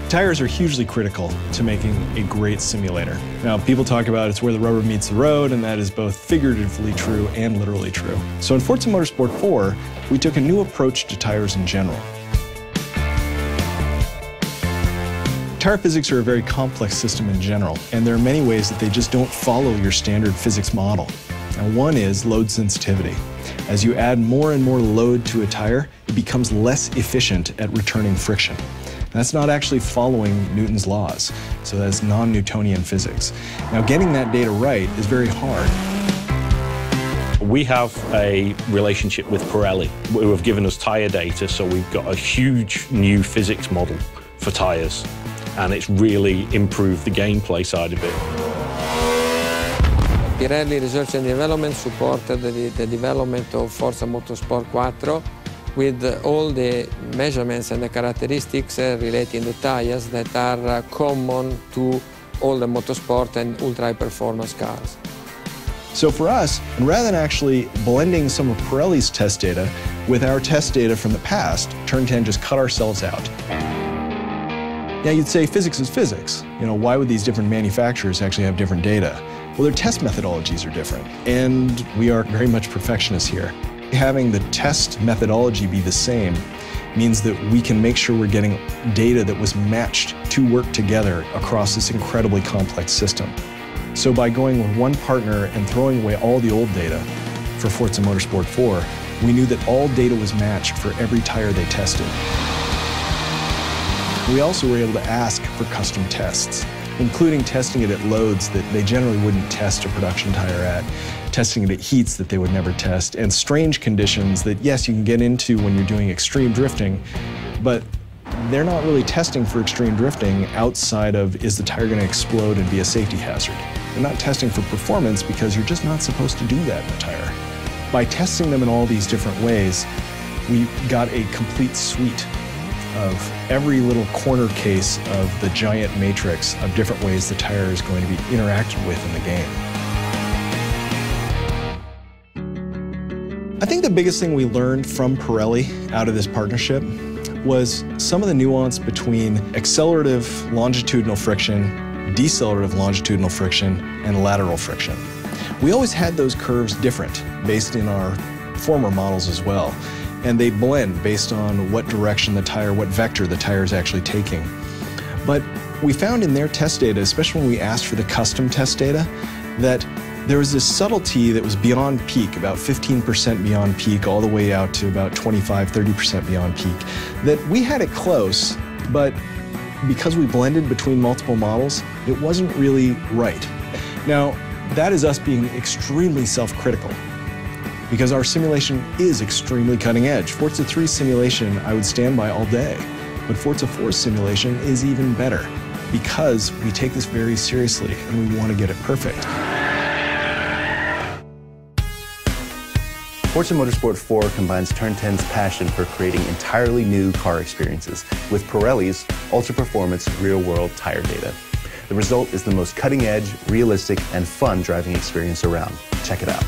Tires are hugely critical to making a great simulator. Now, people talk about it's where the rubber meets the road, and that is both figuratively true and literally true. So in Forza Motorsport 4, we took a new approach to tires in general. Tire physics are a very complex system in general, and there are many ways that they just don't follow your standard physics model. Now, one is load sensitivity. As you add more and more load to a tire, it becomes less efficient at returning friction. That's not actually following Newton's laws, so that's non-Newtonian physics. Now, getting that data right is very hard. We have a relationship with Pirelli, who have given us tyre data, so we've got a huge new physics model for tyres, and it's really improved the gameplay side of it. Pirelli Research and Development supported the development of Forza Motorsport 4 with all the measurements and the characteristics relating to tires that are common to all the motorsport and ultra-high performance cars. So for us, rather than actually blending some of Pirelli's test data with our test data from the past, Turn 10 just cut ourselves out. Now you'd say physics is physics. You know, why would these different manufacturers actually have different data? Well, their test methodologies are different, and we are very much perfectionists here. Having the test methodology be the same means that we can make sure we're getting data that was matched to work together across this incredibly complex system. So by going with one partner and throwing away all the old data for Forza Motorsport 4, we knew that all data was matched for every tire they tested. We also were able to ask for custom tests, including testing it at loads that they generally wouldn't test a production tire at, testing it at heats that they would never test, and strange conditions that, yes, you can get into when you're doing extreme drifting, but they're not really testing for extreme drifting outside of, is the tire going to explode and be a safety hazard? They're not testing for performance because you're just not supposed to do that in a tire. By testing them in all these different ways, we got a complete suite of every little corner case of the giant matrix of different ways the tire is going to be interacted with in the game. I think the biggest thing we learned from Pirelli out of this partnership was some of the nuance between accelerative longitudinal friction, decelerative longitudinal friction, and lateral friction. We always had those curves different based in our former models as well, and they blend based on what direction the tire, what vector the tire is actually taking. But we found in their test data, especially when we asked for the custom test data, that there was this subtlety that was beyond peak, about 15% beyond peak, all the way out to about 25–30% beyond peak, that we had it close, but because we blended between multiple models, it wasn't really right. Now, that is us being extremely self-critical, because our simulation is extremely cutting edge. Forza 3 simulation, I would stand by all day, but Forza 4 simulation is even better, because we take this very seriously and we want to get it perfect. Forza Motorsport 4 combines Turn 10's passion for creating entirely new car experiences with Pirelli's ultra-performance real-world tire data. The result is the most cutting-edge, realistic, and fun driving experience around. Check it out.